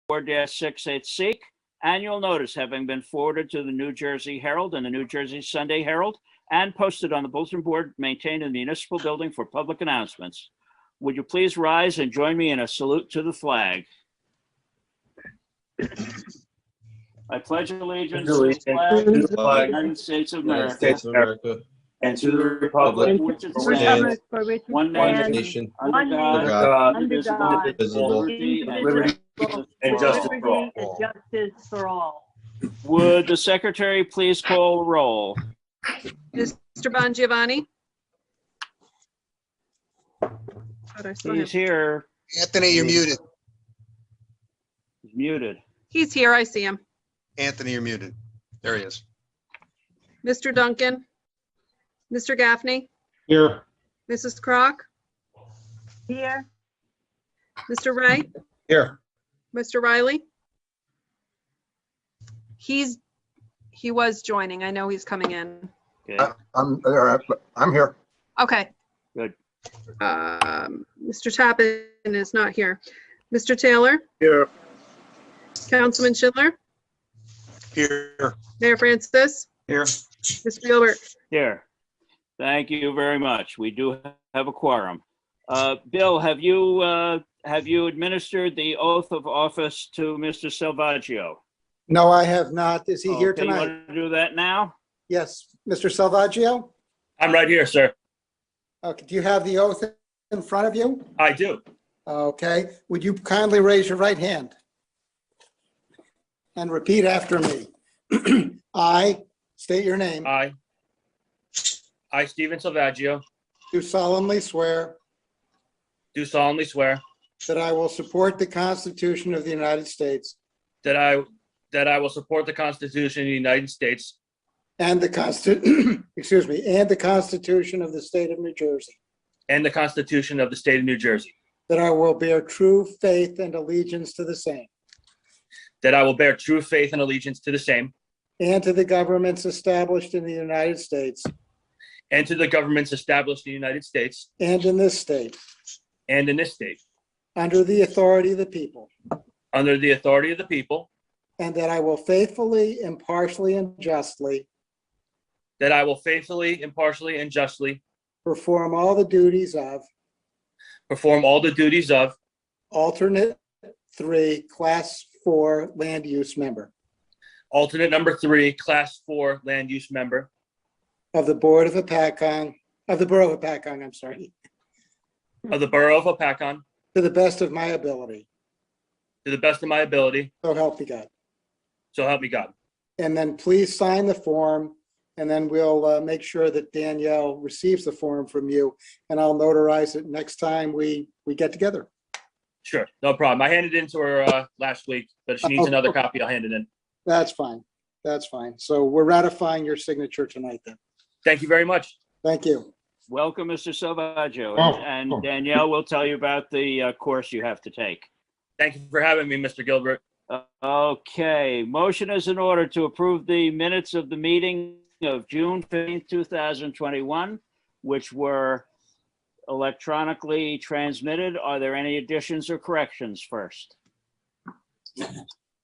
4-68 annual notice having been forwarded to the New Jersey Herald and the New Jersey Sunday Herald and posted on the bulletin board maintained in the municipal building for public announcements. Would you please rise and join me in a salute to the flag? I pledge allegiance to the flag of the United States of America and to the republic for which it stands, one nation, under God, indivisible, liberty and justice for all. Would the secretary please call roll? Mr. Bongiovanni? He's here. Anthony, you're muted. He's muted. He's here. I see him. Anthony, you're muted. There he is. Mr. Duncan? Mr. Gaffney? Here. Mrs. Crock? Here. Mr. Ray? Here. Mr. Riley? He was joining. I know he's coming in. Okay, I'm here. Okay. good. Mr. Tappan is not here. Mr. Taylor? Here. Councilman Schindler? Here. Mayor Francis? Here. Mr. Gilbert? Here. Thank you very much. We do have a quorum. Bill, have you administered the oath of office to Mr. Salvaggio? No, I have not. Is he here Okay, you tonight? want to do that now? Yes, Mr. Salvaggio? I'm right here, sir. Okay, do you have the oath in front of you? I do. Okay, would you kindly raise your right hand? And repeat after me. I, state your name, I, Stephen Salvaggio, do solemnly swear do solemnly swear that I will support the Constitution of the United States that I will support the Constitution of the United States and the and the Constitution of the State of New Jersey, and the Constitution of the State of New Jersey, that I will bear true faith and allegiance to the same, that I will bear true faith and allegiance to the same, and to the governments established in the United States and to the governments established in the United States and in this state, and in this state, under the authority of the people, under the authority of the people, and that I will faithfully, impartially, and justly that I will faithfully, impartially, and justly perform all the duties of alternate 3, Class 4 land use member alternate number 3, Class 4 land use member of the Borough of Hopatcong, I'm sorry, of the Borough of Hopatcong, to the best of my ability. to the best of my ability, So help me God. so help me God. And then please sign the form, and then we'll make sure that Danielle receives the form from you, and I'll notarize it next time we get together. Sure, no problem. I handed it in to her last week, but if she needs another copy, I'll hand it in. That's fine. That's fine. So we're ratifying your signature tonight then. Thank you very much. Thank you. Welcome, Mr. Salvaggio. Oh, And oh. Danielle will tell you about the course you have to take. Thank you for having me, Mr. Gilbert. Okay, motion is in order to approve the minutes of the meeting of June 15th, 2021, which were electronically transmitted. Are there any additions or corrections first?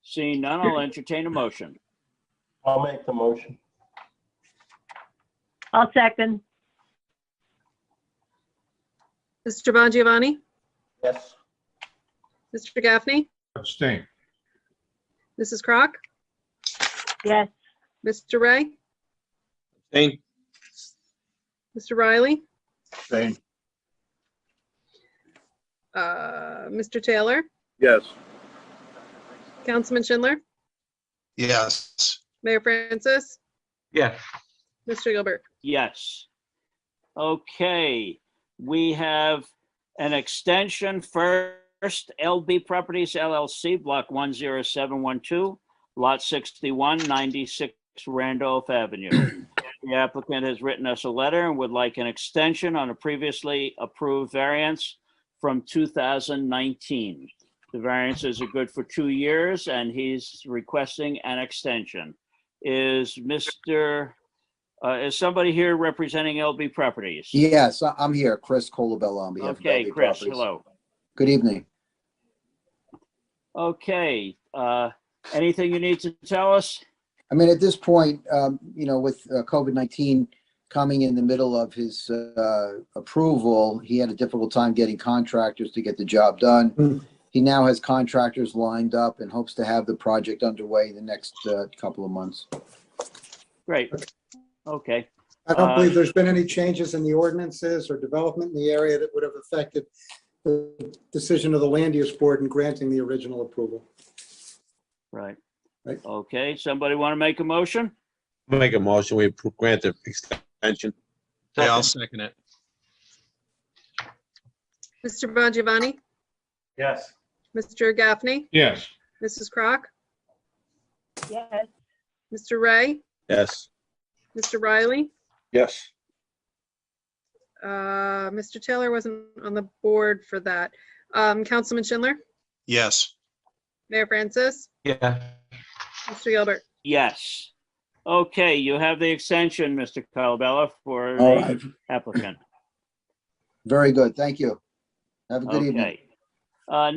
Seeing none, I'll entertain a motion. I'll make the motion. I'll second. Mr. Bongiovanni? Yes. Mr. Gaffney? Abstain. Mrs. Crock? Yes. Mr. Ray? Abstain. Mr. Riley? Abstain. Mr. Taylor? Yes. Councilman Schindler? Yes. Mayor Francis? Yes. Mr. Gilbert? Yes. Okay, we have an extension first, LB Properties LLC, Block 10712, Lot 61, 96 Randolph Avenue. The applicant has written us a letter and would like an extension on a previously approved variance from 2019. The variances are good for 2 years, and he's requesting an extension. Is somebody here representing LB Properties? Yes, I'm here, Chris Colabello on behalf of Okay, LB Chris, Properties. hello. Good evening. Okay, anything you need to tell us? I mean, at this point, with COVID-19 coming in the middle of his approval, he had a difficult time getting contractors to get the job done. He now has contractors lined up and hopes to have the project underway in the next couple of months. Great. Okay. I don't believe there's been any changes in the ordinances or development in the area that would have affected the decision of the land use board in granting the original approval. Right. Right. Okay, somebody want to make a motion? Make a motion, we grant the extension. Yeah, I'll second it. Mr. Bongiovanni, Yes. Mr. Gaffney, Yes. Mrs. Crock, yes, Mr. Ray, Yes. Mr. Riley, Yes. Mr. Taylor wasn't on the board for that. Councilman Schindler, Yes. Mayor Francis, Yeah. Mr. Gilbert. Yes. Okay, you have the extension, Mr. Calabella, for All the right. applicant. Very good. Thank you. Have a good evening. Okay.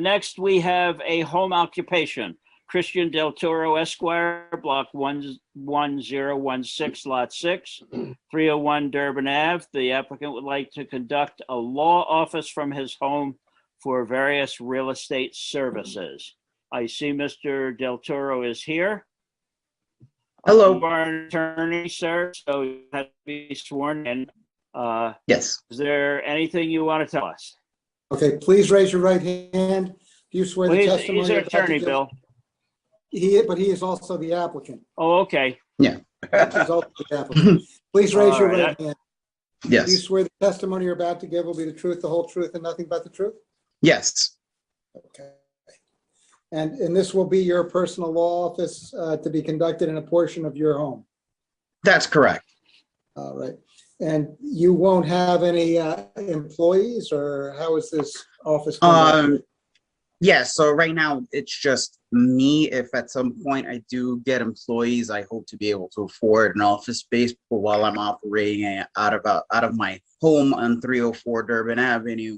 Next, we have a home occupation. Christian Del Toro Esquire, Block 11016, Lot 6, 301 Durban Ave. The applicant would like to conduct a law office from his home for various real estate services. I see Mr. Del Toro is here. Hello. You are an attorney, sir, so you have to be sworn in. Yes. Is there anything you want to tell us? Okay, please raise your right hand. Do you swear Well, the he's testimony? an you're about to attorney, give- Bill. But he is also the applicant. Oh, okay. He's also the applicant. Please raise your All right. right hand. Do you Yes. swear the testimony you're about to give will be the truth, the whole truth, and nothing but the truth? Yes. Okay. And this will be your personal law office to be conducted in a portion of your home? That's correct. All right. And you won't have any employees, or how is this office conducted? Yeah, so right now it's just me. If at some point I do get employees, I hope to be able to afford an office space while I'm operating out of my home on 304 Durban Avenue.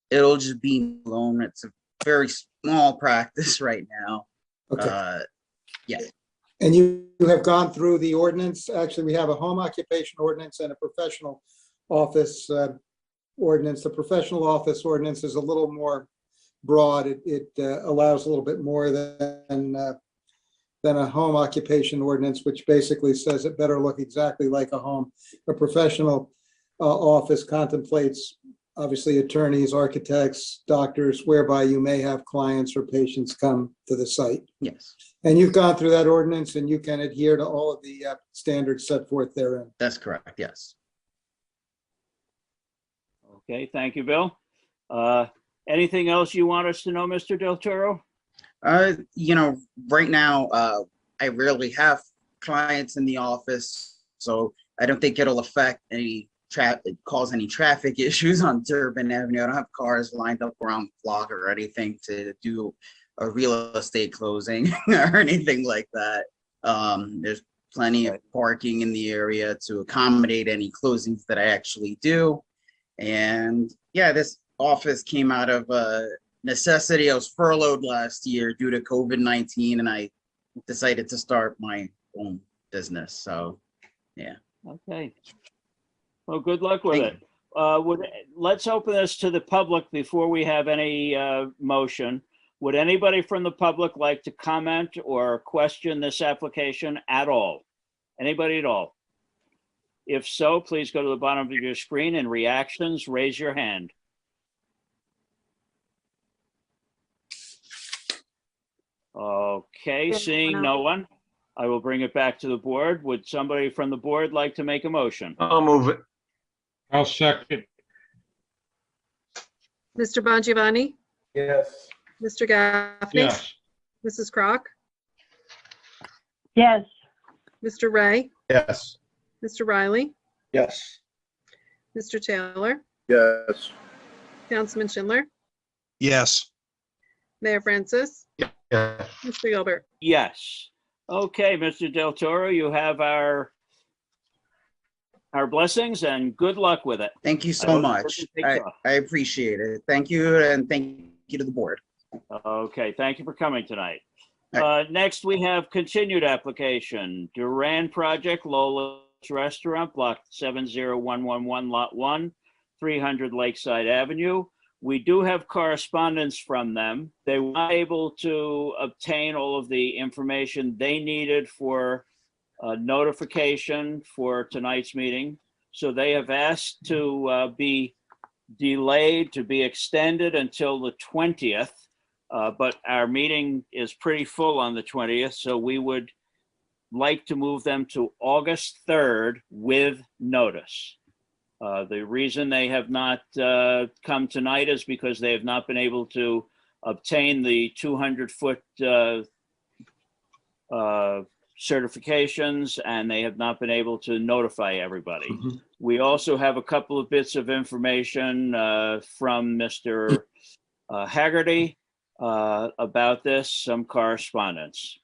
It'll just be alone. It's a very small practice right now. Okay. Yeah. And you have gone through the ordinance. Actually, we have a home occupation ordinance and a professional office ordinance. The professional office ordinance is a little more broad. It allows a little bit more than a home occupation ordinance, which basically says it better look exactly like a home. A professional office contemplates, obviously, attorneys, architects, doctors, whereby you may have clients or patients come to the site. Yes. And you've gone through that ordinance and you can adhere to all of the standards set forth therein. That's correct. Yes. Okay, thank you, Bill. Anything else you want us to know, Mr. Del Toro? Right now, I rarely have clients in the office, so I don't think it'll affect cause any traffic issues on Durban Avenue. I don't have cars lined up around the block or anything to do a real estate closing or anything like that. There's plenty of parking in the area to accommodate any closings that I actually do. And yeah, this office came out of necessity. I was furloughed last year due to COVID-19, and I decided to start my own business. So, yeah. Okay. Well, good luck with Thank it. Let's open this to the public before we have any motion. Would anybody from the public like to comment or question this application at all? Anybody at all? If so, please go to the bottom of your screen and reactions, raise your hand. Okay, seeing no one, I will bring it back to the board. Would somebody from the board like to make a motion? I'll move it. I'll second. Mr. Bongiovanni, Yes. Mr. Gaffney, Yes. Mrs. Crock, yes, Mr. Ray, Yes. Mr. Riley, Yes. Mr. Taylor, Yes. Councilman Schindler, Yes. Mayor Francis, Yeah. Mr. Gilbert. Yes. Okay, Mr. Del Toro, you have our blessings and good luck with it. Thank you I so hope much. everything takes off. I appreciate it. Thank you, and thank you to the board. Okay, thank you for coming tonight. All Next, we have continued application, Duran Project, Lola's Restaurant, Block 70111, Lot 1, 300 Lakeside Avenue. We do have correspondence from them. They were not able to obtain all of the information they needed for notification for tonight's meeting. So they have asked to be delayed, to be extended until the 20th. But our meeting is pretty full on the 20th, so we would like to move them to August 3rd with notice. The reason they have not come tonight is because they have not been able to obtain the 200-foot certifications, and they have not been able to notify everybody. We also have a couple of bits of information from Mr. Haggerty about this, some correspondence.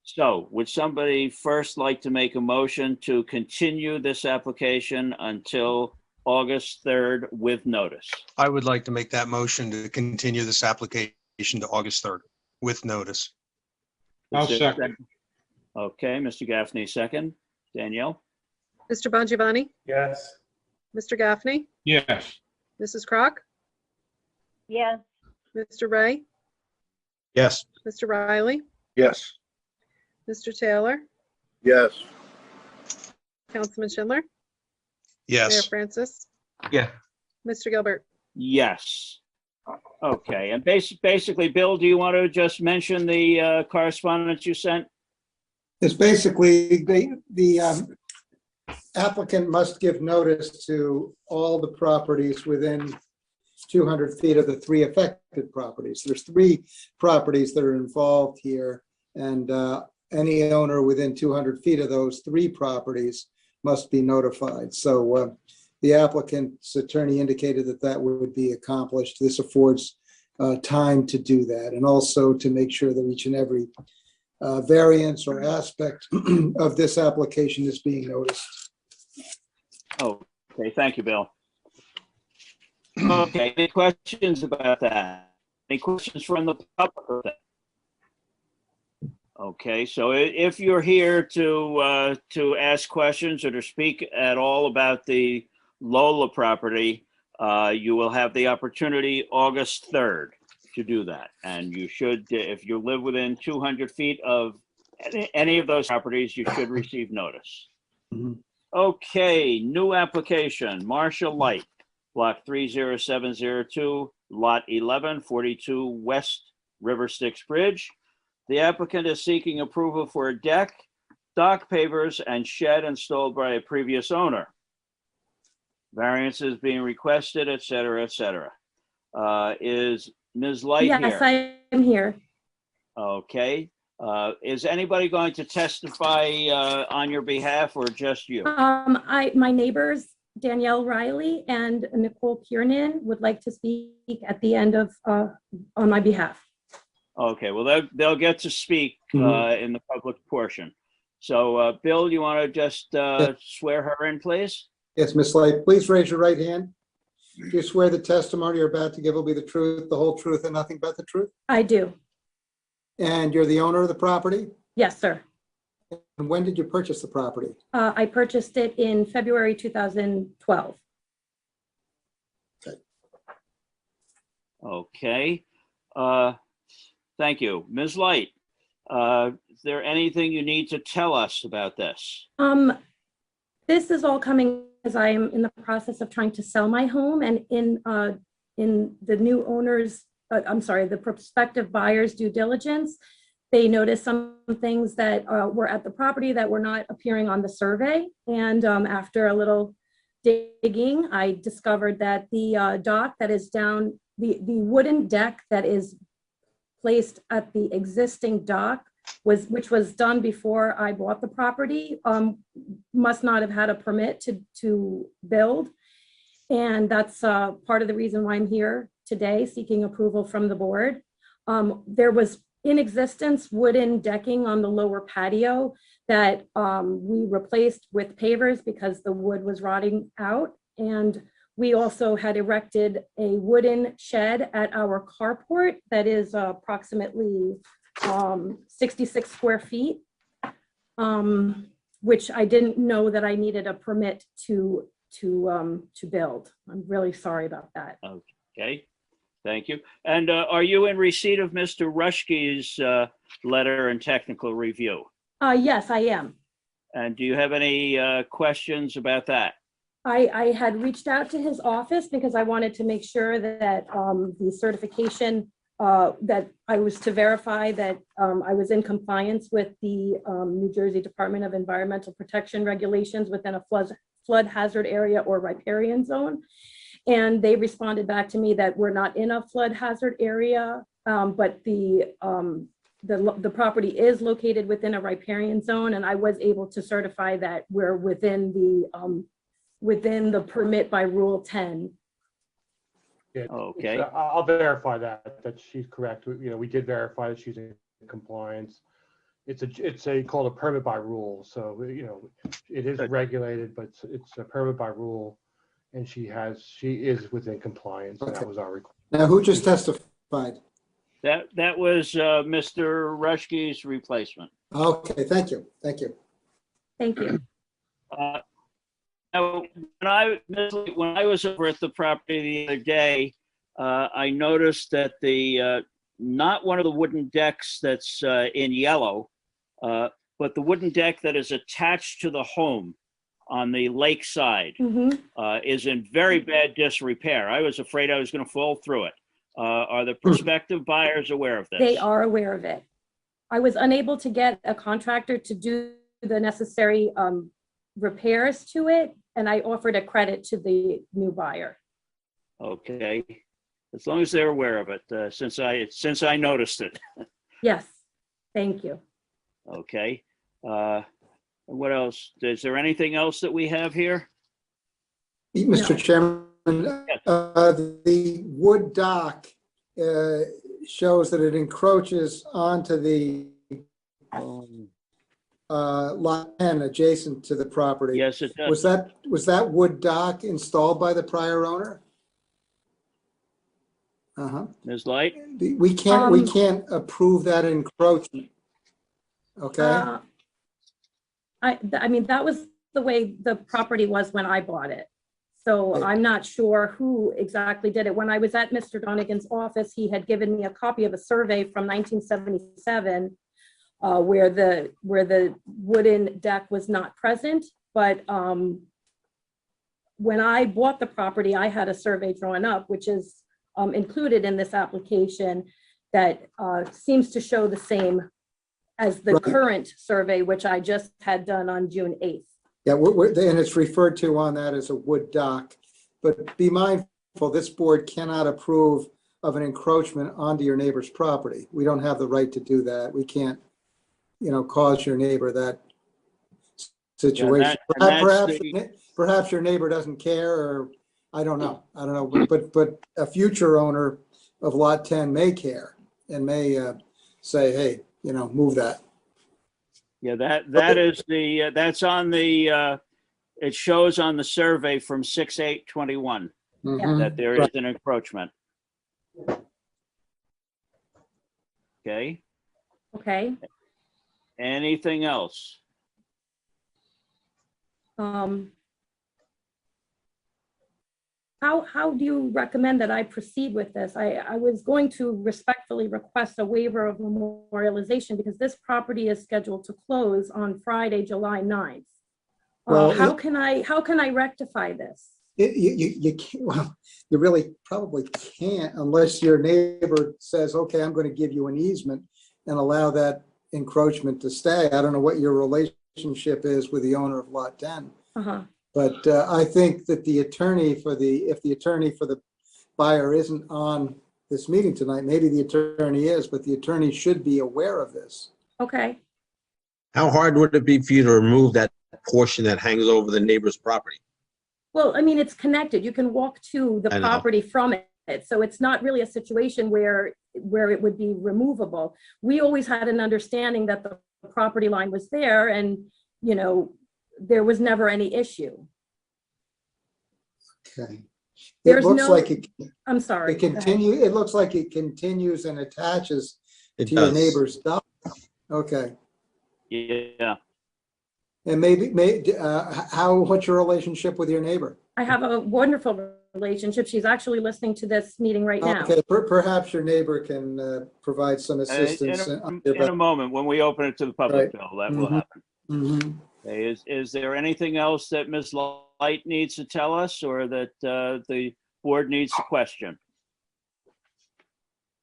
So would somebody first like to make a motion to continue this application until August 3rd with notice? I would like to make that motion to continue this application to August 3rd with notice. I'll Is there a second. Okay, Mr. Gaffney, second. Danielle? Mr. Bongiovanni, Yes. Mr. Gaffney, Yes. Mrs. Crock, yes, Mr. Ray, Yes. Mr. Riley, Yes. Mr. Taylor, Yes. Councilman Schindler, Mayor Yes. Francis, Yeah. Mr. Gilbert. Yes. Okay, and basically, Bill, do you want to just mention the correspondence you sent? It's basically, the applicant must give notice to all the properties within 200 feet of the 3 affected properties. There's 3 properties that are involved here, and any owner within 200 feet of those 3 properties must be notified. So the applicant's attorney indicated that that would be accomplished. This affords time to do that, and also to make sure that each and every variance or aspect of this application is being noticed. Oh, okay, thank you, Bill. Okay, any questions about that? Any questions from the public? Okay, so if you're here to ask questions or to speak at all about the Lola property, you will have the opportunity August 3rd to do that. And you should, if you live within 200 feet of any of those properties, you should receive notice. Mhm. Okay, new application, Marshall Light, Block 30702, Lot 11, 42 West River Styx Bridge. The applicant is seeking approval for a deck, dock pavers, and shed installed by a previous owner. Variances being requested, et cetera, et cetera. Is Ms. Light here? Yes, I am here. Okay. Is anybody going to testify on your behalf or just you? My neighbors, Danielle Riley and Nicole Kiernan, would like to speak at the end of, on my behalf. Okay, well, they'll get to speak in the public portion. So, Bill, you want to just swear her in, please? Yes, Ms. Light, please raise your right hand. Do you swear the testimony you're about to give will be the truth, the whole truth, and nothing but the truth? I do. And you're the owner of the property? Yes, sir. And when did you purchase the property? I purchased it in February 2012. Okay. Thank you. Ms. Light, is there anything you need to tell us about this? This is all coming as I am in the process of trying to sell my home, and in the new owners, the prospective buyers' due diligence, they noticed some things that were at the property that were not appearing on the survey. And after a little digging, I discovered that the dock that is down, the wooden deck that is placed at the existing dock, which was done before I bought the property, must not have had a permit to build. And that's part of the reason why I'm here today, seeking approval from the board. There was in existence wooden decking on the lower patio that we replaced with pavers because the wood was rotting out. And We also had erected a wooden shed at our carport that is approximately 66 square feet, which I didn't know that I needed a permit to build. I'm really sorry about that. Okay, thank you. And are you in receipt of Mr. Rushke's letter and technical review? Yes, I am. And do you have any questions about that? I had reached out to his office because I wanted to make sure that the certification that I was to verify that I was in compliance with the New Jersey Department of Environmental Protection regulations within a flood hazard area or riparian zone. And they responded back to me that we're not in a flood hazard area, but the property is located within a riparian zone, and I was able to certify that we're within the permit by Rule 10. Yeah, Okay. I'll verify that she's correct. We did verify that she's in compliance. It's called a permit by rule. So, it is regulated, but it's a permit by rule. And she is within compliance. And Okay. that was our request. Now, who just testified? That was Mr. Rushke's replacement. Okay, thank you. Thank you. Now, when I was over at the property the other day, I noticed that not one of the wooden decks that's in yellow, but the wooden deck that is attached to the home on the lake side is in very bad disrepair. I was afraid I was going to fall through it. Are the prospective buyers aware of this? They are aware of it. I was unable to get a contractor to do the necessary repairs to it, and I offered a credit to the new buyer. Okay, as long as they're aware of it, since I noticed it. Yes, thank you. Okay, what else? Is there anything else that we have here? Mr. Chairman, the wood dock shows that it encroaches onto the lot 10 adjacent to the property. Yes, it does. Was that wood dock installed by the prior owner? Ms. Light? We can't approve that encroachment. Okay. I mean, that was the way the property was when I bought it. So I'm not sure who exactly did it. When I was at Mr. Donegan's office, he had given me a copy of a survey from 1977 where the wooden deck was not present. But when I bought the property, I had a survey drawn up, which is included in this application, that seems to show the same as the current survey, which I just had done on June 8th. Yeah, and it's referred to on that as a wood dock. But be mindful, this board cannot approve of an encroachment onto your neighbor's property. We don't have the right to do that. We can't, cause your neighbor that situation. Perhaps your neighbor doesn't care, or I don't know. But a future owner of Lot 10 may care and may say, hey, move that. Yeah, that's on the, it shows on the survey from 6/8/21 that there is an encroachment. Okay. Okay. Anything else? How do you recommend that I proceed with this? I was going to respectfully request a waiver of memorialization because this property is scheduled to close on Friday, July 9th. Well, how can I rectify this? You can't, well, you really probably can't unless your neighbor says, okay, I'm going to give you an easement and allow that encroachment to stay. I don't know what your relationship is with the owner of Lot 10. But I think that if the attorney for the buyer isn't on this meeting tonight, maybe the attorney is, but the attorney should be aware of this. Okay. How hard would it be for you to remove that portion that hangs over the neighbor's property? Well, I mean, it's connected. You can walk to the I know. property from it. So it's not really a situation where it would be removable. We always had an understanding that the property line was there and, there was never any issue. Okay. It There's looks no- like I'm sorry. it go ahead. it looks like it continues and attaches It to your does. neighbor's dock. Okay. Yeah. And what's your relationship with your neighbor? I have a wonderful relationship. She's actually listening to this meeting right now. Okay, perhaps your neighbor can provide some assistance. In a moment, when we open it to the public, Right. Bill, that will Mhm. happen. Mhm. Okay, is there anything else that Ms. Light needs to tell us or that the board needs to question?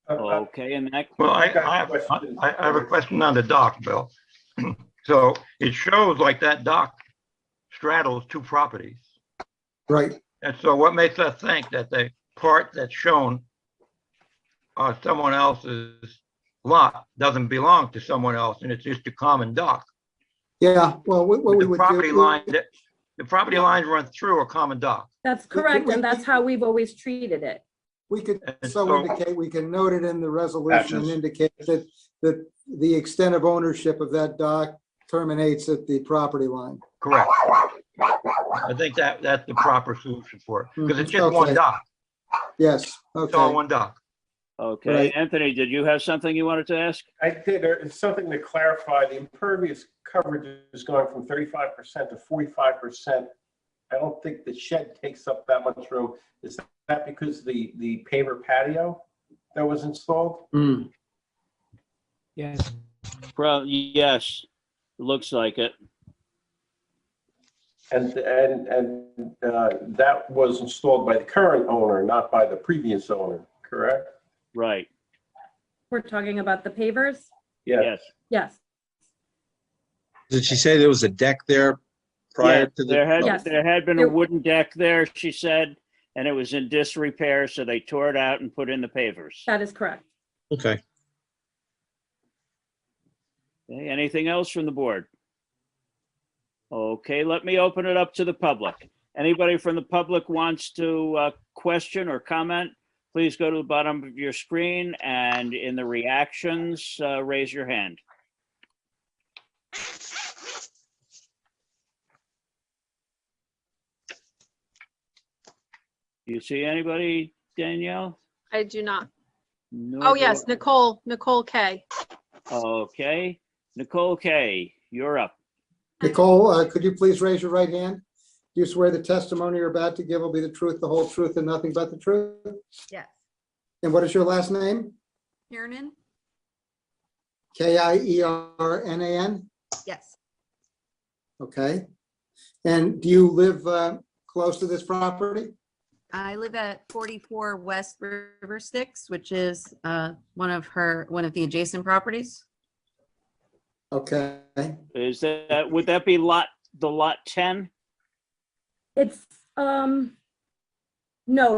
Okay, and that, Well, I have a question on the dock, Bill. So it shows like that dock straddles two properties. Right. And so what makes us think that the part that's shown on someone else's lot doesn't belong to someone else and it's just a common dock? Yeah, well, what we The would property do. line, the property lines run through a common dock. That's correct, and that's how we've always treated it. We could And so so- indicate, we can note it in the resolution and Patches. indicate that the extent of ownership of that dock terminates at the property line. Correct. I think that's the proper solution for it, because it's just one Okay. dock. Yes, It's all okay. one dock. okay. Right. Anthony, did you have something you wanted to ask? I did, it's something to clarify, the impervious coverage is going from 35% to 45%. I don't think the shed takes up that much room. Is that because the paver patio that was installed? Hmm. Yes. Yes, looks like it. And that was installed by the current owner, not by the previous owner, correct? Right, We're talking about the pavers? Yeah. yes. Yes, Did she say there was a deck there prior Yeah, to the? Yes. there had been a There- wooden deck there, she said, and it was in disrepair, so they tore it out and put in the pavers. that is correct. Okay. Okay, anything else from the board? Okay, let me open it up to the public. Anybody from the public wants to question or comment, please go to the bottom of your screen and in the reactions, raise your hand. Do you see anybody, Danielle? I do not. Nor Oh, do yes, I. Nicole K. Okay, Nicole K., you're up. Nicole, could you please raise your right hand? Do you swear the testimony you're about to give will be the truth, the whole truth, and nothing but the truth? Yes. And what is your last name? Kiernan? Kiernan? Yes. Okay. And do you live close to this property? I live at 44 West River Sticks, which is one of the adjacent properties. Okay. Is that, would that be the lot 10? It's, no,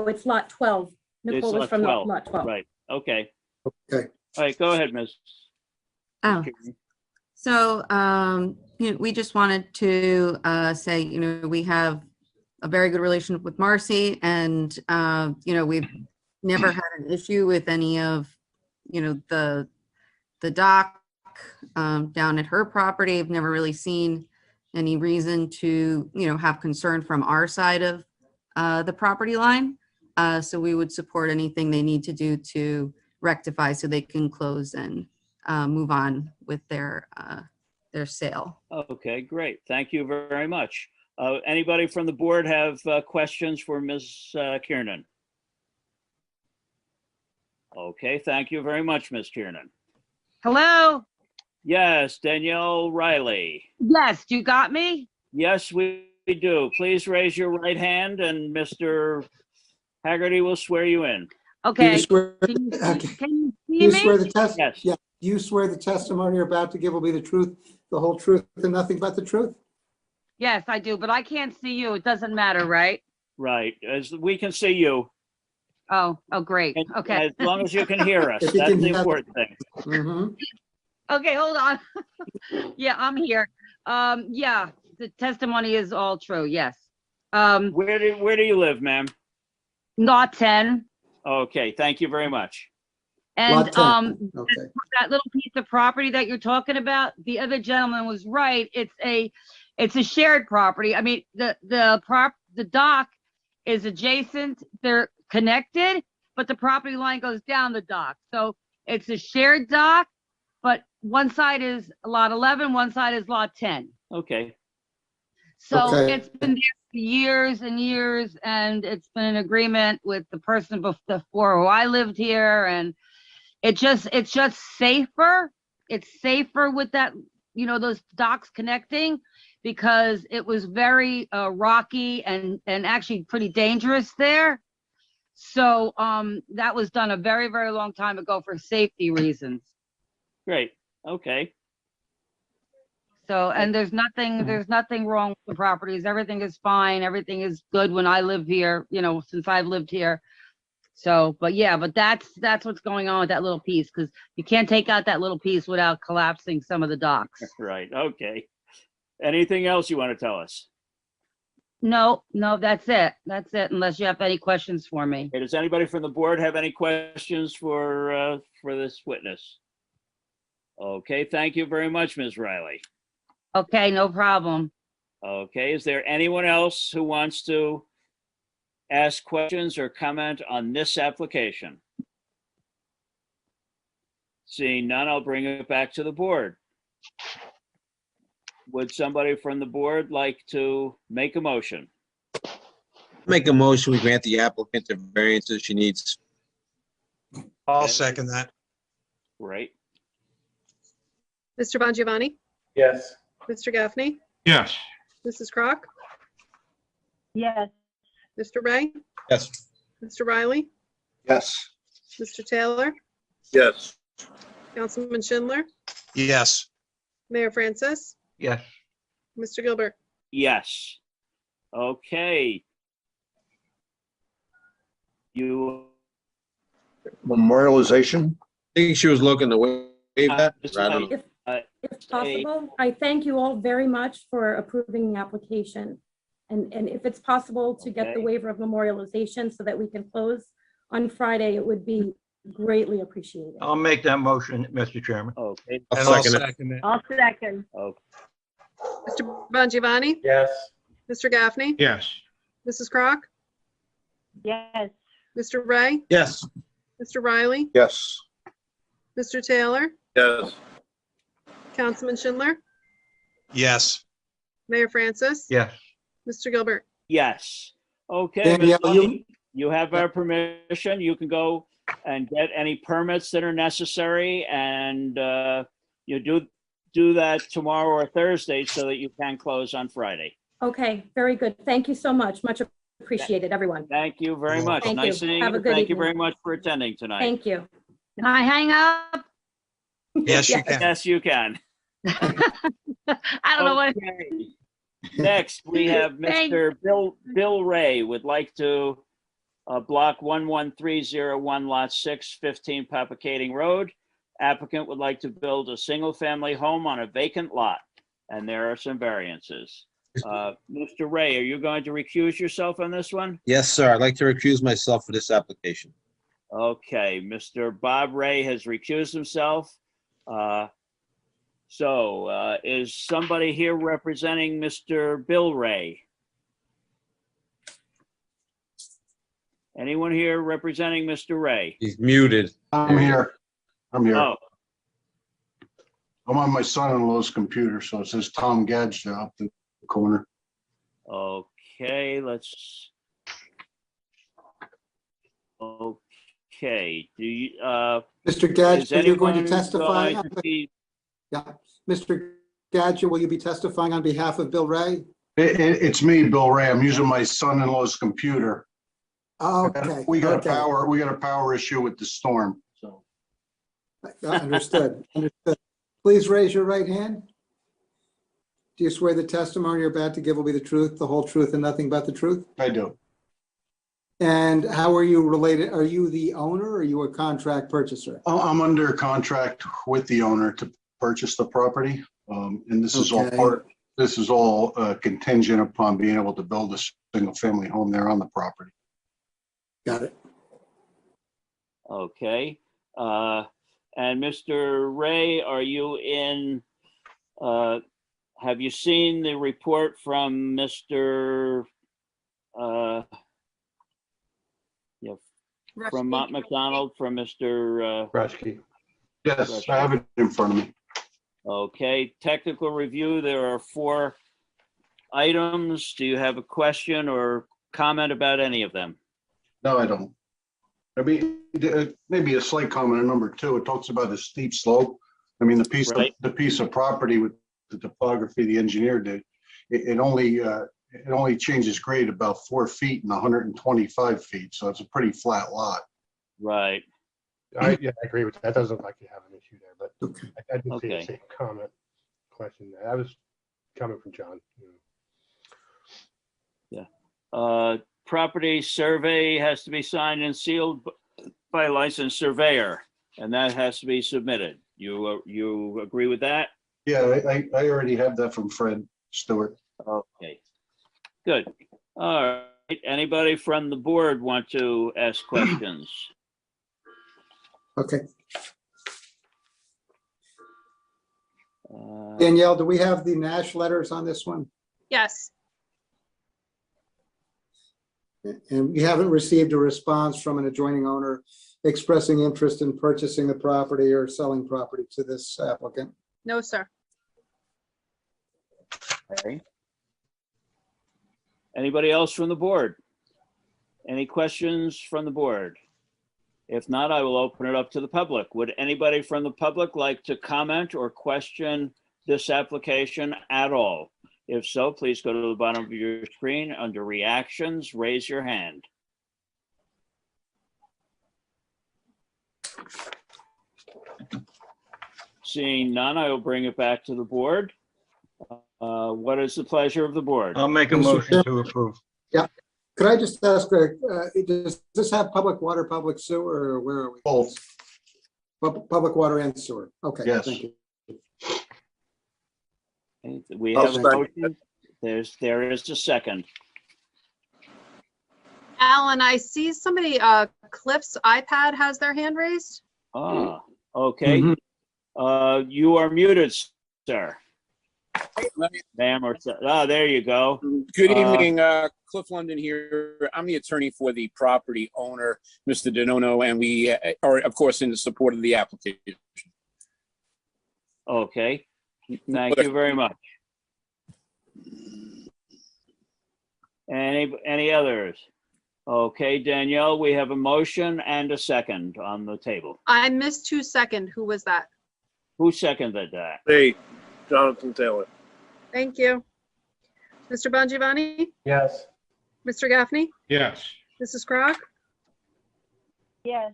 it's lot 12. Nicole lot is from 12, lot 12. Right, okay. Okay. All right, go ahead, Ms. Oh, so, we just wanted to say, we have a very good relationship with Marcy, and, we've never had an issue with any of, the dock down at her property. I've never really seen any reason to, have concern from our side of the property line. So we would support anything they need to do to rectify so they can close and move on with their sale. Okay, great. Thank you very much. Anybody from the board have questions for Ms. Kiernan? Okay, thank you very much, Ms. Kiernan. Hello? Yes, Danielle Riley. Yes, you got me? Yes, we do. Please raise your right hand and Mr. Haggerty will swear you in. Okay. You swear, Can you okay. see You me? swear the test? Yes. Yeah. You swear the testimony you're about to give will be the truth, the whole truth, and nothing but the truth? Yes, I do, but I can't see you. It doesn't matter, right? Right, as we can see you. Oh, great. And Okay. as long as you can hear us, If you that's can the hear- important thing. Mhm. Okay, hold on. Yeah, I'm here. Yeah, the testimony is all true. Yes. Where do you live, ma'am? Lot 10. Okay, thank you very much. And Lot 10. Okay. that little piece of property that you're talking about, the other gentleman was right. It's a shared property. I mean, the dock is adjacent. They're connected, but the property line goes down the dock. So it's a shared dock, but one side is lot 11, one side is lot 10. Okay, So Okay. it's been there for years and years, and it's been an agreement with the person before who I lived here, and it's just safer. It's safer with that, those docks connecting, because it was very rocky and actually pretty dangerous there. So that was done a very, very long time ago for safety reasons. great. Okay, So, and there's nothing wrong with the properties. Everything is fine. Everything is good when I live here, since I've lived here. So, but that's what's going on with that little piece, because you can't take out that little piece without collapsing some of the docks. right. Okay. Anything else you want to tell us? No, that's it. That's it, unless you have any questions for me. Okay, does anybody from the board have any questions for this witness? Okay, thank you very much, Ms. Riley. Okay, no problem. Okay, is there anyone else who wants to ask questions or comment on this application? Seeing none, I'll bring it back to the board. Would somebody from the board like to make a motion? Make a motion, we grant the applicant the variances she needs. I'll second that. Right. Mr. Bongiovanni, Yes. Mr. Gaffney, Yes. Mrs. Crock, Yes. Mr. Ray, Yes. Mr. Riley, Yes. Mr. Taylor, Yes. Councilman Schindler, Yes. Mayor Francis, Yes. Mr. Gilbert. Yes. Okay. You. Memorialization? I think she was looking to waive that. I don't know. If possible, I thank you all very much for approving the application. And if it's possible to get the Okay. waiver of memorialization so that we can close on Friday, it would be greatly appreciated. I'll make that motion, Mr. Chairman. Okay. I'll And I'll second it. second it. I'll second. Okay. Mr. Bongiovanni, Yes. Mr. Gaffney, Yes. Mrs. Crock, Yes. Mr. Ray, Yes. Mr. Riley, Yes. Mr. Taylor, Yes. Councilman Schindler, Yes. Mayor Francis, Yes. Mr. Gilbert. Yes. Okay, Ms. Danielle, Lundy, you have our permission. You can go and get any permits that are necessary, and you do that tomorrow or Thursday so that you can close on Friday. Okay, very good. Thank you so much. Much appreciated, everyone. Thank you very much. Thank Nice you. seeing Have a you. good Thank you evening. very much for attending tonight. Thank you. Can I hang up? Yes, you can. Yes, you can. I don't know what. Okay. Next, we have Thank- Mr. Bill Ray would like to block 11301 lot 6, 15 Papacating Road. Applicant would like to build a single-family home on a vacant lot, and there are some variances. Mr. Ray, are you going to recuse yourself on this one? Yes, sir. I'd like to recuse myself for this application. Okay, Mr. Bob Ray has recused himself. So is somebody here representing Mr. Bill Ray? Anyone here representing Mr. Ray? He's muted. I'm here. I'm here. Oh, I'm on my son-in-law's computer, so it says Tom Gadge up the corner. okay, let's. Okay, do you, Mr. Gadget, is are you going to anyone testify? going to be- Yeah. Mr. Gadget, will you be testifying on behalf of Bill Ray? It's me, Bill Ray. I'm using my son-in-law's computer. Okay. We got okay. a power issue with the storm, so. Understood. Understood. Please raise your right hand. Do you swear the testimony you're about to give will be the truth, the whole truth, and nothing but the truth? I do. And how are you related? Are you the owner or are you a contract purchaser? I'm under contract with the owner to purchase the property. And this is all Okay. contingent upon being able to build a single-family home there on the property. Got it. Okay, and Mr. Ray, are you in, have you seen the report from Mr. from Mont McDonald, from Mr. Reschke. Yes, I have it in front of me. Okay, technical review, there are 4 items. Do you have a question or comment about any of them? No, I don't. I mean, maybe a slight comment on number 2. It talks about a steep slope. I mean, Right. the piece of property with the topography the engineer did, it only changes grade about 4 feet and 125 feet. So it's a pretty flat lot. Right. I agree with that. That doesn't look like you have an issue there, but I did see Okay. the same question. That was coming from John. Property survey has to be signed and sealed by a licensed surveyor, and that has to be submitted. You agree with that? Yeah, I already have that from Fred Stewart. Okay, good. All right, anybody from the board want to ask questions? Okay. Uh, Danielle, do we have the Nash letters on this one? Yes. And we haven't received a response from an adjoining owner expressing interest in purchasing the property or selling property to this applicant. No, sir. Okay. Anybody else from the board? Any questions from the board? If not, I will open it up to the public. Would anybody from the public like to comment or question this application at all? If so, please go to the bottom of your screen under reactions, raise your hand. Seeing none, I will bring it back to the board. What is the pleasure of the board? I'll make a motion to approve. Yeah. Could I just ask, does this have public water, public sewer, or where are we? Both. Public water and sewer. Okay. Yes. Thank you. We I'll have a second. motion. There is a second. Alan, I see somebody, Cliff's iPad has their hand raised. Ah, okay. You are muted, sir. Ma'am or sir. Ah, there you go. Good evening, Cliff London here. I'm the attorney for the property owner, Mr. Donono, and we are, of course, in support of the application. Okay, thank you very much. Any others? Okay, Danielle, we have a motion and a second on the table. I missed 2 seconds. Who was that? Who seconded that? Hey, Jonathan Taylor. Thank you. Mr. Bongiovanni? Yes. Mr. Gaffney? Yes. Mrs. Crock? Yes.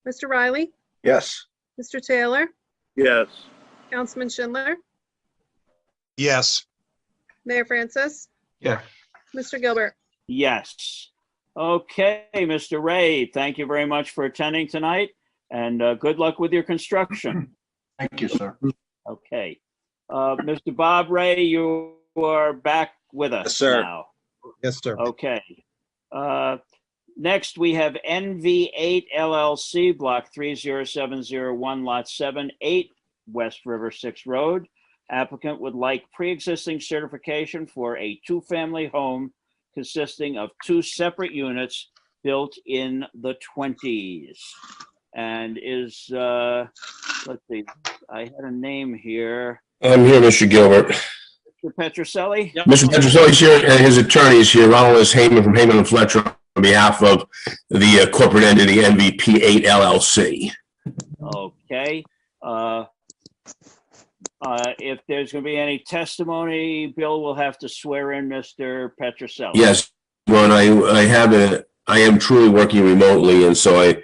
Mr. Riley? Yes. Mr. Taylor? Yes. Councilman Schindler? Yes. Mayor Francis? Yeah. Mr. Gilbert? Yes. Okay, Mr. Ray, thank you very much for attending tonight, and good luck with your construction. Thank you, sir. Okay. Mr. Bob Ray, you are back with us Yes, sir. now. Yes, sir. Okay. Next, we have NV8 LLC, Block 30701, Lot 7, 8 West River 6 Road. Applicant would like pre-existing certification for a 2-family home consisting of 2 separate units built in the 20s. And is, let's see, I had a name here. I'm here, Mr. Gilbert. Mr. Petroselli? Mr. Petroselli's here, and his attorney is here, Ronald S. Heyman from Heyman and Fletcher, on behalf of the corporate entity NVP8 LLC. Okay. If there's going to be any testimony, Bill will have to swear in Mr. Petroselli. Yes, well, I am truly working remotely, and so I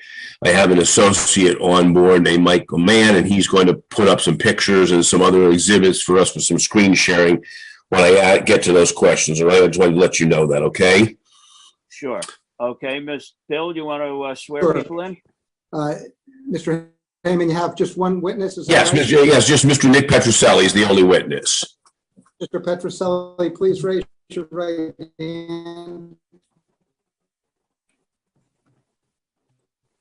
have an associate on board named Michael Mann, and he's going to put up some pictures and some other exhibits for us for some screen sharing when I get to those questions. All right, I just wanted to let you know that, okay? Sure. Okay, Ms. Bill, you want to swear Sure. people in? Mr. Heyman, you have just one witness? Is that Yes, right? yes, just Mr. Nick Petroselli is the only witness. Mr. Petroselli, please raise your right hand.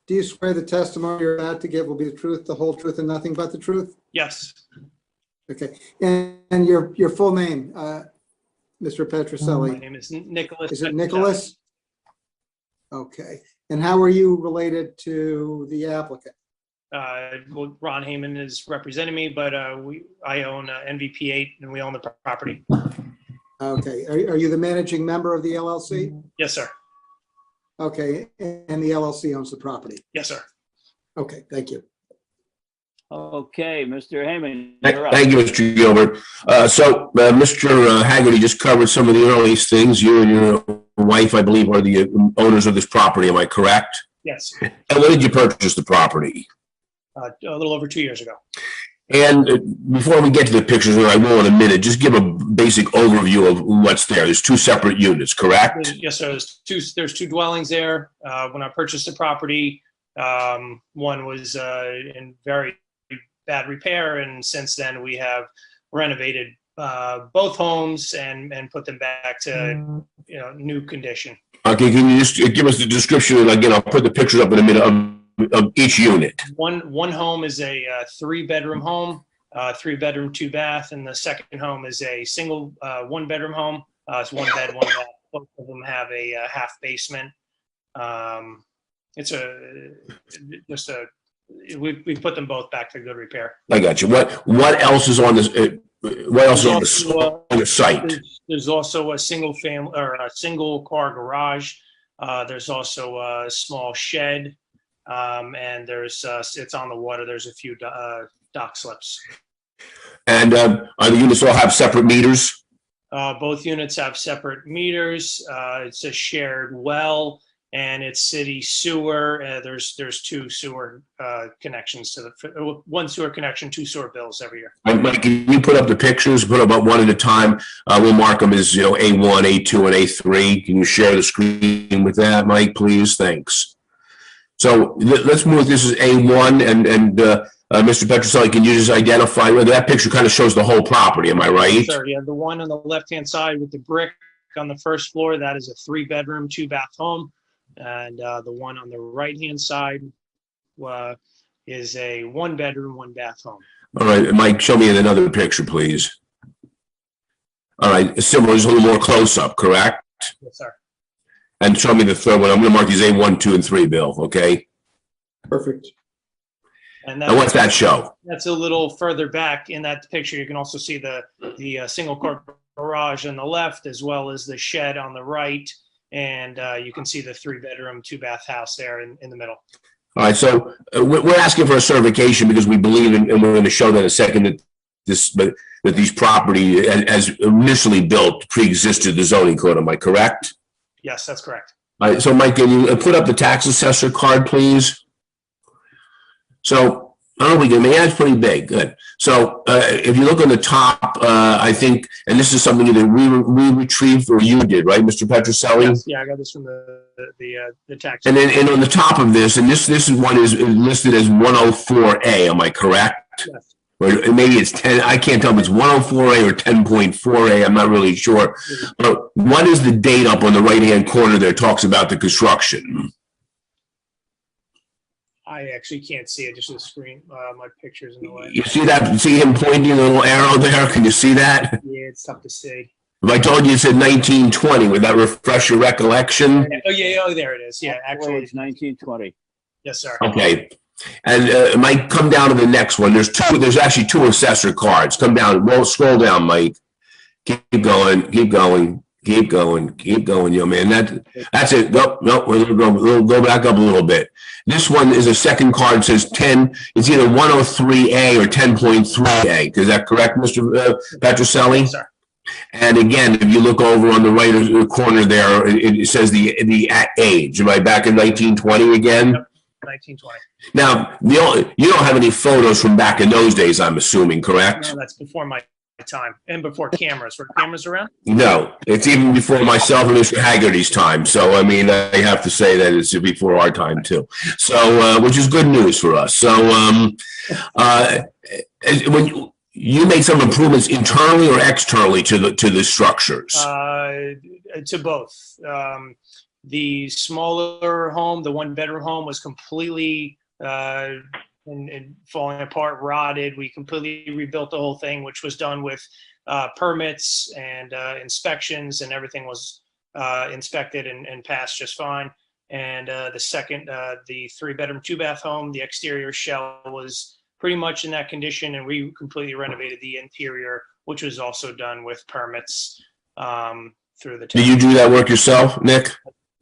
Do you swear the testimony you're about to give will be the truth, the whole truth, and nothing but the truth? Yes. Okay, and your full name, Mr. Petroselli? My name is Nicholas. Is it Nicholas? Okay, And how are you related to the applicant? Well, Ron Heyman is representing me, but I own NVP8 and we own the property. Okay, are you the managing member of the LLC? Yes, sir. Okay, and the LLC owns the property? Yes, sir. Okay, thank you. Okay, Mr. Heyman, you're up. Thank you, Mr. Gilbert. Mr. Haggerty just covered some of the earliest things. You and your wife, I believe, are the owners of this property. Am I correct? Yes, And when did you purchase the property? a little over 2 years ago. And before we get to the pictures, I will in a minute, just give a basic overview of what's there. There's two separate units, correct? Yes, sir. There's two dwellings there. When I purchased the property, one was in very bad repair, and since then we have renovated both homes and put them back to new condition. Okay, can you just give us the description? And again, I'll put the pictures up in a minute of each unit. One home is a 3-bedroom home, 3-bedroom, 2-bath, and the second home is a single 1-bedroom home. It's 1 bed, 1 bath. Both of them have a half basement. It's we put them both back to good repair. I got you. What else is on this? What else is on the site? There's also a single car garage. There's also a small shed, and there's it's on the water. There's a few dock slips. And are the units all have separate meters? Both units have separate meters. It's a shared well, and it's city sewer. There's 2 sewer connections to the 1 sewer connection, 2 sewer bills every year. Mike, can you put up the pictures? Put up one at a time. We'll mark them as A1, A2, and A3. Can you share the screen with that, Mike, please? Thanks. So let's move. This is A1, and Mr. Petroselli, can you just identify whether that picture kind of shows the whole property? Am I right? Sure. Yeah, the one on the left-hand side with the brick on the first floor, that is a 3-bedroom, 2-bath home. And the one on the right-hand side is a 1-bedroom, 1-bath home. All right, Mike, show me another picture, please. All right, similar, just a little more close-up, correct? Yes, sir. And show me the third one. I'm going to mark these A1, 2, and 3, Bill, okay? Perfect. And what's that show? That's a little further back in that picture. You can also see the single car garage on the left, as well as the shed on the right. And you can see the 3-bedroom, 2-bath house there in the middle. All right, so we're asking for a certification because we believe, and we're going to show that in a second, that these property, as initially built, pre-existed the zoning code. Am I correct? Yes, that's correct. All right, so Mike, can you put up the tax assessor card, please? So, I don't know if we can, it's pretty big, good. So, if you look on the top, I think, and this is something that we retrieved, or you did, right, Mr. Petroselli? Yes, yeah, I got this from the tax. And then, and on the top of this, and this one is listed as 104A, am I correct? Yes. Or maybe it's 10, I can't tell if it's 104A or 10.4A, I'm not really sure. But what is the date up on the right-hand corner that talks about the construction? I actually can't see it, just the screen, my picture's in the way. You see that? See him pointing a little arrow there? Can you see that? Yeah, it's tough to see. If I told you it said 1920, would that refresh your recollection? Oh, yeah, oh, there it is. Yeah, actually. It's 1920. Yes, sir. Okay. And Mike, come down to the next one. There's actually 2 assessor cards. Come down, scroll down, Mike. Keep going, keep going, keep going, keep going, yo man. That's it. No, we'll go back up a little bit. This one is a second card, says 10. It's either 103A or 10.3A. Is that correct, Mr. Petroselli? Yes, sir. And again, if you look over on the right corner there, it says the age. Am I back in 1920 again? Yep, 1920. Now, you don't have any photos from back in those days, I'm assuming, correct? No, that's before my time and before cameras. Were cameras around? No, it's even before myself and Mr. Haggerty's time. So, I mean, I have to say that it's before our time too. So, which is good news for us. So, when you made some improvements internally or externally to the structures? To both. The smaller home, the 1-bedroom home, was completely and falling apart, rotted. We completely rebuilt the whole thing, which was done with permits and inspections, and everything was inspected and passed just fine. And the second, the 3-bedroom, 2-bath home, the exterior shell was pretty much in that condition, and we completely renovated the interior, which was also done with permits through the town. Did you do that work yourself, Nick?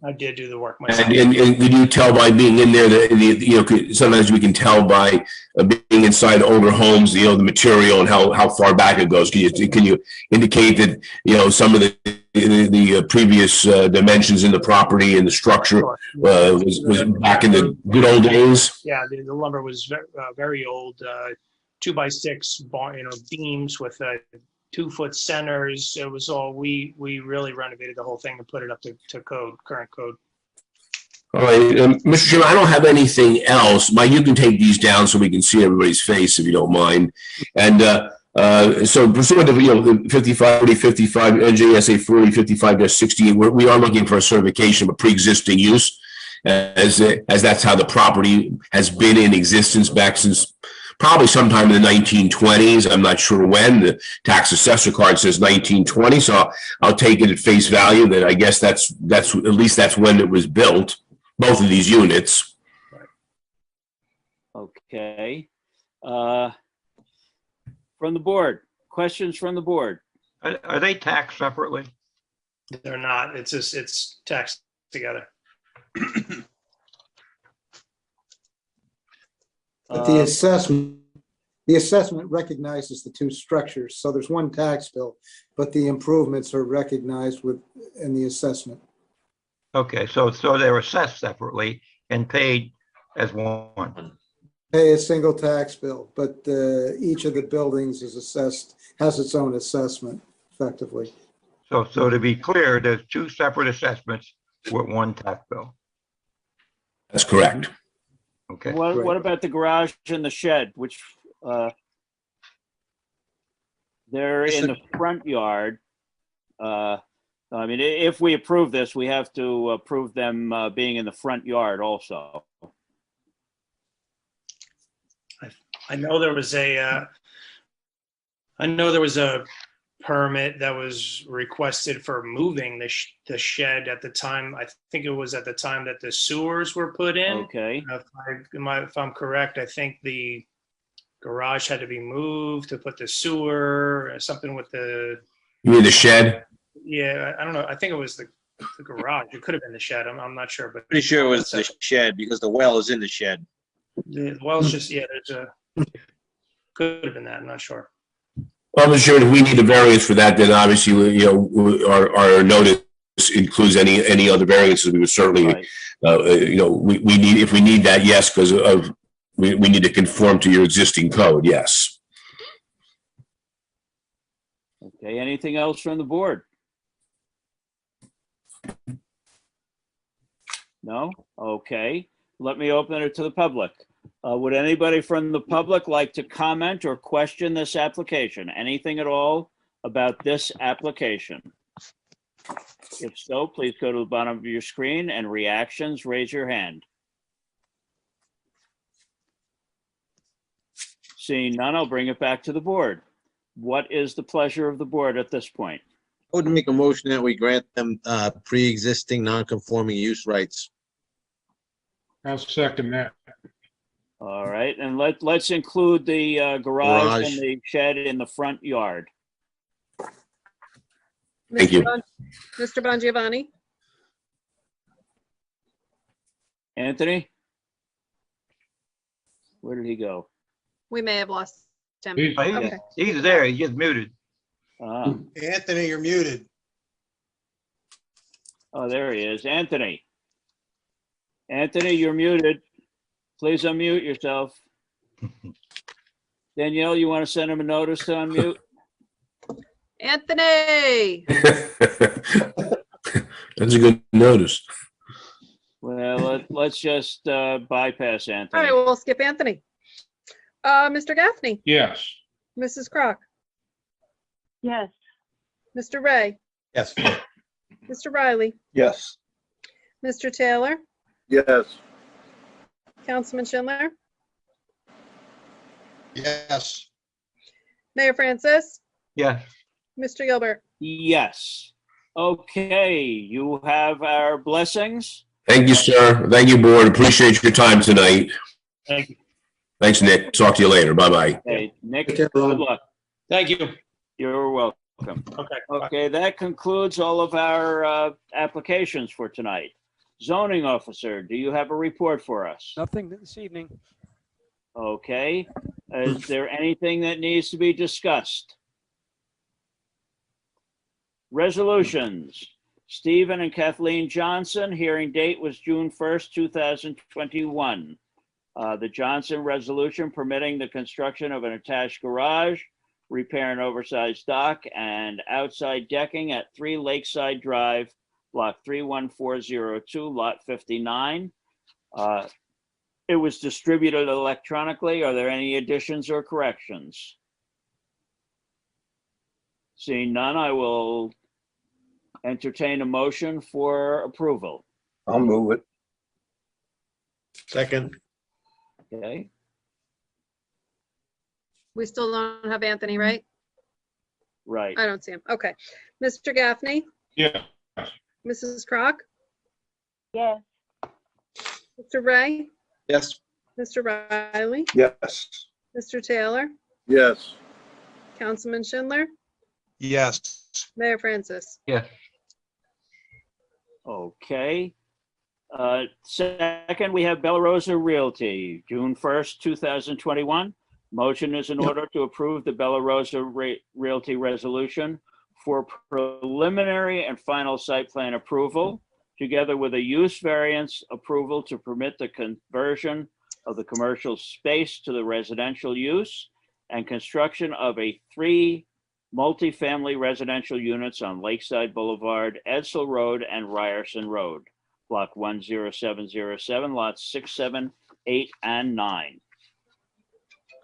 I did do the work myself. And could you tell by being in there that, sometimes we can tell by being inside older homes, the material and how far back it goes. Can you indicate that, some of the previous dimensions in the property and the structure was back in the good old days? Yeah, the lumber was very old, 2x6 beams with 2-foot centers. It was all, we really renovated the whole thing and put it up to code, current code. All right, Mr. Chairman, I don't have anything else. You can take these down so we can see everybody's face if you don't mind. And so pursuant to the 55, NJSA 4055-68, we are looking for a certification of a pre-existing use, as that's how the property has been in existence back since probably sometime in the 1920s. I'm not sure when. The tax assessor card says 1920, so I'll take it at face value that I guess that's at least that's when it was built, both of these units. Okay. From the board, questions from the board? Are they taxed separately? They're not. It's taxed together. But the assessment recognizes the two structures. So there's one tax bill, but the improvements are recognized in the assessment. Okay, so they're assessed separately and paid as one. Pay a single tax bill, but each of the buildings is assessed, has its own assessment effectively. So to be clear, there's 2 separate assessments with 1 tax bill. That's correct. Okay. What about the garage and the shed, which they're in the front yard? I mean, if we approve this, we have to approve them being in the front yard also. I know there was a permit that was requested for moving the shed at the time. I think it was at the time that the sewers were put in. Okay. If I'm correct, I think the garage had to be moved to put the sewer, something with the. You mean the shed? Yeah, I don't know. I think it was the garage. It could have been the shed. I'm not sure, but Pretty sure it was the shed because the well is in the shed. the well's just, yeah, could have been that. I'm not sure. Well, Mr. Chairman, if we need a variance for that, then obviously, our notice includes any other variances. We would certainly, Right. We need, if we need that, yes, because we need to conform to your existing code, yes. Okay, anything else from the board? No? Okay, let me open it to the public. Would anybody from the public like to comment or question this application? Anything at all about this application? If so, please go to the bottom of your screen and reactions, raise your hand. Seeing none, I'll bring it back to the board. What is the pleasure of the board at this point? I would make a motion that we grant them pre-existing non-conforming use rights. I'll second that. All right, and let's include the garage and the shed in the front yard. Thank you. Mr. Bongiovanni? Anthony? Where did he go? We may have lost him. Oh, he's there. He gets muted. Anthony, you're muted. Oh, there he is. Anthony. Anthony, you're muted. Please unmute yourself. Danielle, you want to send him a notice to unmute? Anthony! That's a good notice. Well, let's just bypass All Anthony. right, we'll skip Anthony. Mr. Gaffney? Yes. Mrs. Crock? Yes. Mr. Ray? Yes. Mr. Riley? Yes. Mr. Taylor? Yes. Councilman Schindler? Yes. Mayor Francis? Yes. Mr. Gilbert? Yes. Okay, you have our blessings. Thank you, sir. Thank you, board. Appreciate your time tonight. Thank you. Thanks, Nick. Talk to you later. Bye-bye. Okay, Nick, Take care, good Ron. luck. Thank you. You're welcome. Okay. Okay, that concludes all of our applications for tonight. Zoning officer, do you have a report for us? Nothing this evening. Okay, is there anything that needs to be discussed? Resolutions. Stephen and Kathleen Johnson, hearing date was June 1st, 2021. The Johnson resolution permitting the construction of an attached garage, repair an oversized dock, and outside decking at 3 Lakeside Drive, Block 31402, Lot 59. It was distributed electronically. Are there any additions or corrections? Seeing none, I will entertain a motion for approval. I'll move it. Second. Okay, We still don't have Anthony, right? right. I don't see him. Okay. Mr. Gaffney, Yeah. Mrs. Crock, Yes. Mr. Ray, Yes. Mr. Riley, Yes. Mr. Taylor, Yes. Councilman Schindler, Yes. Mayor Francis. Yes. Okay. Second, we have Bella Rosa Realty, June 1st, 2021. Motion is in order to approve the Bella Rosa Realty resolution for preliminary and final site plan approval, together with a use variance approval to permit the conversion of the commercial space to the residential use and construction of 3 multifamily residential units on Lakeside Boulevard, Edsel Road, and Ryerson Road, Block 10707, lots 6, 7, 8, and 9.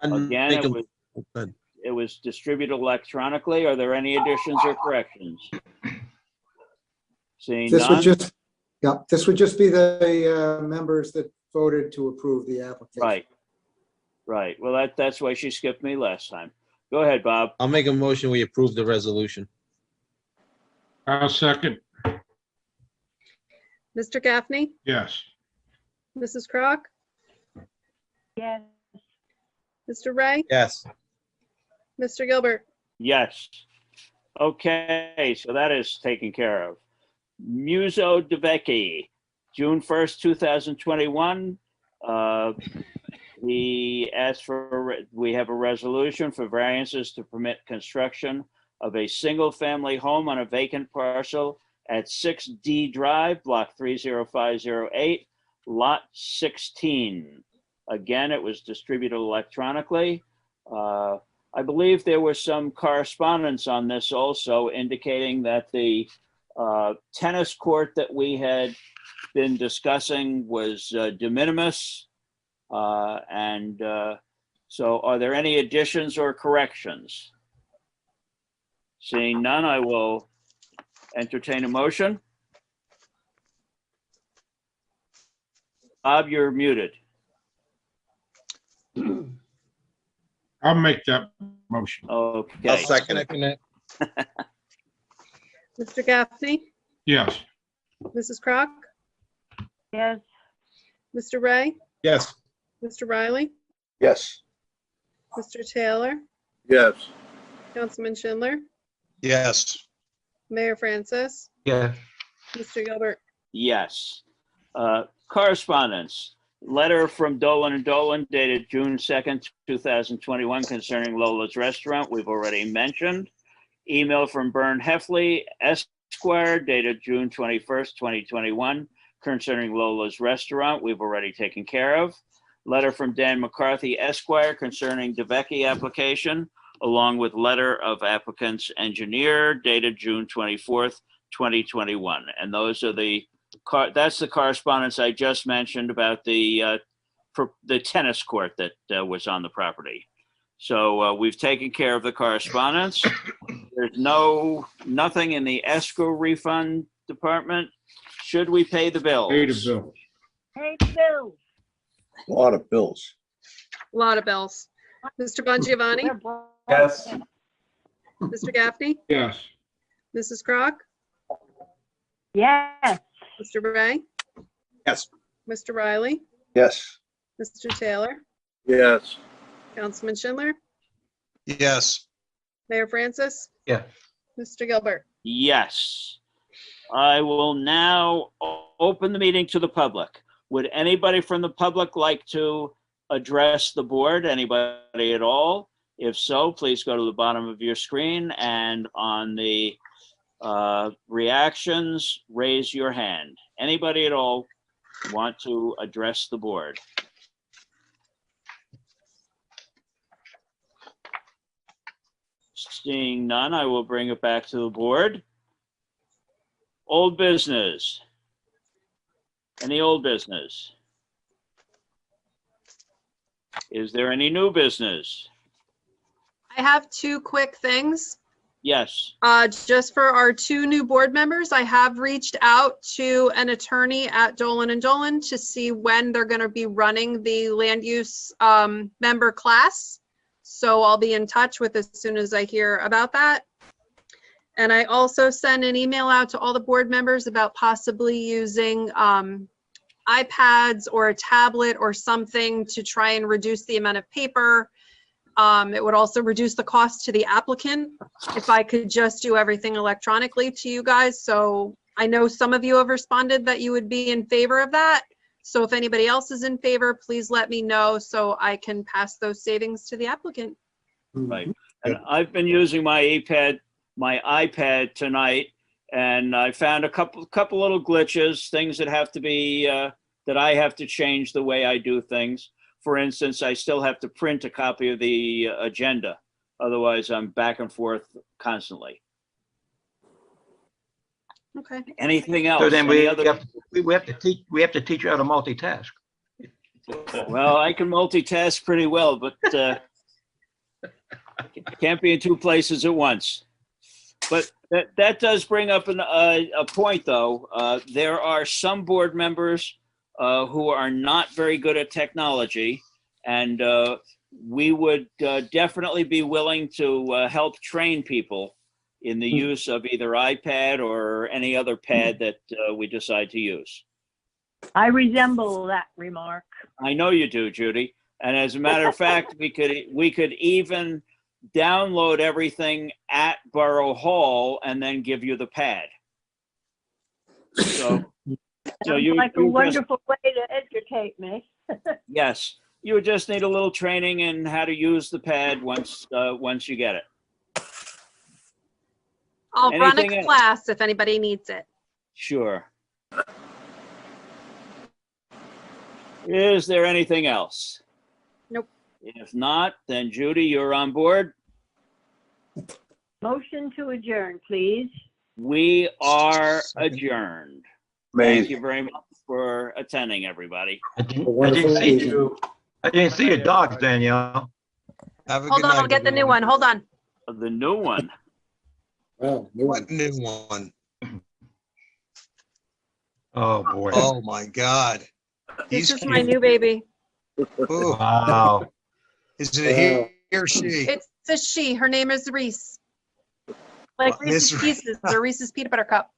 Again, it was distributed electronically. Are there any additions or corrections? Seeing This would none? just, yeah, this would just be the members that voted to approve the application. Right. Right. Well, that's why she skipped me last time. Go ahead, Bob. I'll make a motion, we approve the resolution. I'll second. Mr. Gaffney, Yes. Mrs. Crock, Yes. Mr. Ray, Yes. Mr. Gilbert. Yes. Okay, so that is taken care of. Muso DeVecchi, June 1st, 2021. We have a resolution for variances to permit construction of a single-family home on a vacant parcel at 6D Drive, Block 30508, Lot 16. Again, it was distributed electronically. I believe there was some correspondence on this also indicating that the tennis court that we had been discussing was de minimis. So are there any additions or corrections? Seeing none, I will entertain a motion. Bob, you're muted. I'll make that motion. Okay. I'll second it. Mr. Gaffney, Yes. Mrs. Crock, Yes. Mr. Ray, Yes. Mr. Riley, Yes. Mr. Taylor, Yes. Councilman Schindler, Yes. Mayor Francis, Yes. Mr. Gilbert. Yes. Correspondence. Letter from Dolan and Dolan dated June 2nd, 2021 concerning Lola's Restaurant, we've already mentioned. Email from Bern Heffley, Esquire, dated June 21st, 2021 concerning Lola's Restaurant, we've already taken care of. Letter from Dan McCarthy, Esquire, concerning DeVecchi application, along with letter of applicant's engineer dated June 24th, 2021. And those are that's the correspondence I just mentioned about the tennis court that was on the property. So we've taken care of the correspondence. There's nothing in the escrow refund department. Should we pay the bills? Pay the bill. Hey, Bill. A lot of bills. A lot of bells. Mr. Bongiovanni, Yes. Mr. Gaffney, Yes. Mrs. Crock, Yes. Mr. Ray, Yes. Mr. Riley, Yes. Mr. Taylor, Yes. Councilman Schindler, Yes. Mayor Francis, Yeah. Mr. Gilbert. Yes. I will now open the meeting to the public. Would anybody from the public like to address the board? Anybody at all? If so, please go to the bottom of your screen and on the reactions, raise your hand. Anybody at all want to address the board? Seeing none, I will bring it back to the board. Old business. Any old business? Is there any new business? I have two quick things. Yes. Just for our two new board members, I have reached out to an attorney at Dolan and Dolan to see when they're going to be running the land use member class. So I'll be in touch with as soon as I hear about that. And I also sent an email out to all the board members about possibly using iPads or a tablet or something to try and reduce the amount of paper. It would also reduce the cost to the applicant if I could just do everything electronically to you guys. So I know some of you have responded that you would be in favor of that. So if anybody else is in favor, please let me know so I can pass those savings to the applicant. Right. And I've been using my iPad tonight, and I found a couple little glitches, things that have to be, that I have to change the way I do things. For instance, I still have to print a copy of the agenda. Otherwise, I'm back and forth constantly. Okay. Anything else? So then we Any have to teach you how to multitask. Well, I can multitask pretty well, but can't be in two places at once. But that does bring up a point, though. There are some board members who are not very good at technology, and we would definitely be willing to help train people in the use of either iPad or any other pad that we decide to use. I resemble that remark. I know you do, Judy. And as a matter of fact, we could even download everything at Borough Hall and then give you the pad. So Sounds like a wonderful way to educate me. Yes, you would just need a little training in how to use the pad once you get it. I'll run Anything a else? class if anybody needs it. Sure. Is there anything else? Nope. If not, then Judy, you're on board. Motion to adjourn, please. We are adjourned. Thank you very much for attending, everybody. I didn't see your dogs, Danielle. Hold on, I'll get the new one. Hold on. The new one. Oh, What new one? Oh, boy. Oh, my God. This He's is my new baby. Ooh. Wow. Is it he or she? It's a she. Her name is Reese. Like Miss Reese's Pieces or Reese's Peanut Butter Cup.